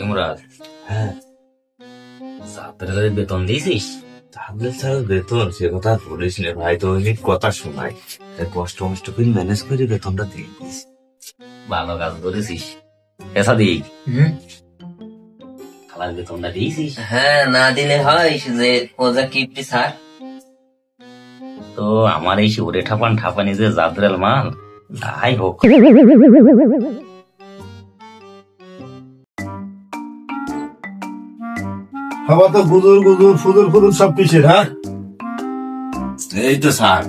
ইমরাজ, হ্যাঁ, ছাত্রদের বেতন দিয়েছিস? তাহলে স্যার বেতন সে কথা বলিস না ভাই, তো অনেক কথা শোনাই, তাই কষ্ট মষ্ট করে ম্যানেজ করে বেতনটা দিয়ে দিস। ভালো কাজ করেছিস। পেশা দিই খালার বেতনটা দিয়েছিস? হ্যাঁ, না দিলে হয় যে ও যা কিপ্টি স্যার। তো আমার এই ওরে ঠাপানি যে জাদরেল মাল, যাই হোক। খাবার তো গুজুর গুজুর ফুদুর ফুদুর সব কিসের? হ্যাঁ, এই তো স্যার।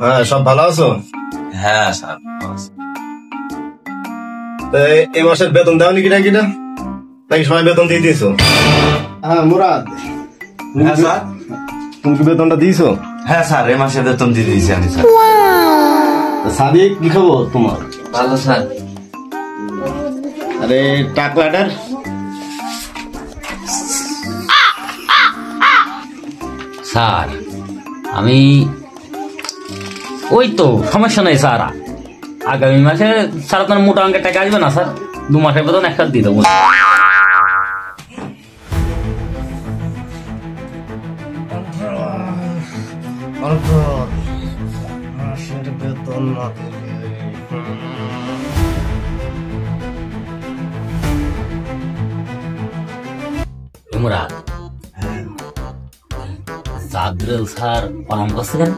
হ্যাঁ, সব ভালো আছো? হ্যাঁ স্যার। এই মাসের বেতন দেওনি কিনা কিনা নাকি সবাই বেতন দিয়ে দিয়েছো? হ্যাঁ মুরাদ, হ্যাঁ স্যার। তুমি কি বেতনটা দিয়েছো? হ্যাঁ স্যার, এ মাসে বেতন দিয়ে দিয়েছি আমি স্যার। সাদিক, কি খবর তোমার? ভালো স্যার। আরে টাকলাটার স্যার, আমি ওই তো সমস্যা নাই স্যার। আগামী মাসে স্যার আপনার মোটা অঙ্কের টাকা আসবে না স্যার? 2 মাসের বেতন একসাথে দিয়ে দেবো। বেতন না দিলে ইমরাজ, জাদরেল স্যার পালন করছে কেন?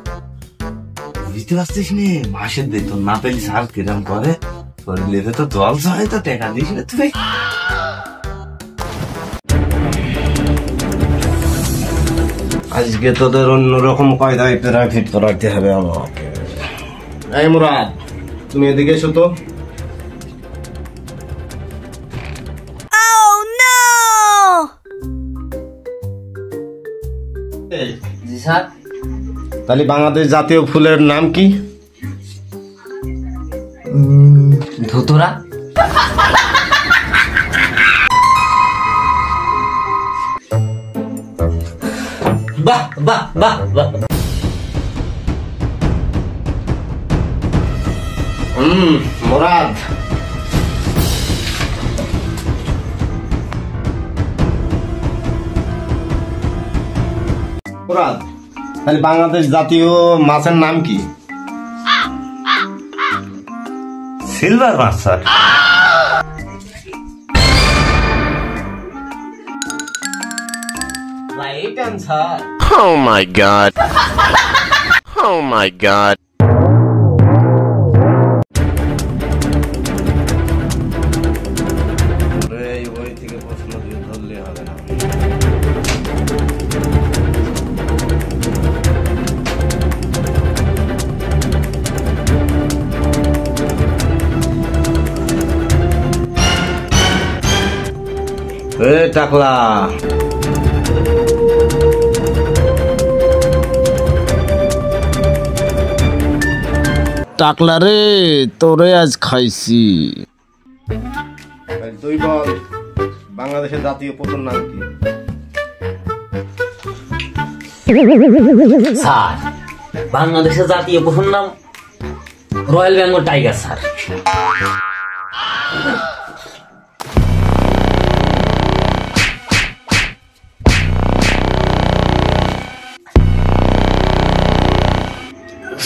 বুঝতে পারছিস নি, মাসের বেতন না পেলে স্যার কিরম করে? শরীরে তো জল হয়, তো টাকা দিস না তুই। আজকে তোদের অন্যরকম কায়দায় প্যারাফিট করাতে হবে আমাকে। এই মুরাদ, তুমি এদিকে এসো তো। জি স্যার। তাহলে বাংলাদেশ জাতীয় ফুলের নাম কি? ধুতুরা। বাহ বাহ বাহ বাহ। মুরাদ, মুরাদ, তাহলে বাংলাদেশ জাতীয় মাছের নাম কি? সিলভার মাছ sir. Right answer. Oh my god. Oh my god. এই বই থেকে প্রশ্ন দিয়ে ধরলে হবে না। টাকলা, টাকলা রে, তোরে আজ খাইছি। তুই বল, বাংলাদেশের জাতীয় পশুর নাম কি? স্যার, বাংলাদেশের জাতীয় পশুর নাম royal Bengal tiger sir.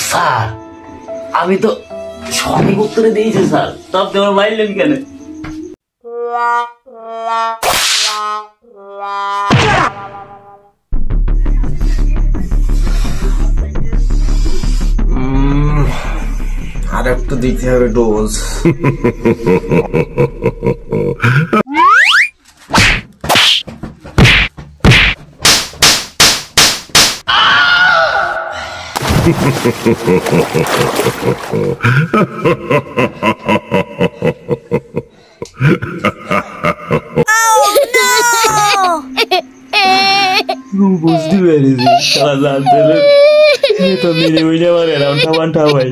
Sir, আমি তো সঠিক উত্তরে দিয়েছি স্যার, তবে তোমার মাইলেন কেন? আর একটু দিতে হবে ডোজ। বুঝতে পেরেছি, খেলা জানতে তো মেরে বুঝে আমার এরাম ঠাপান ঠাপাই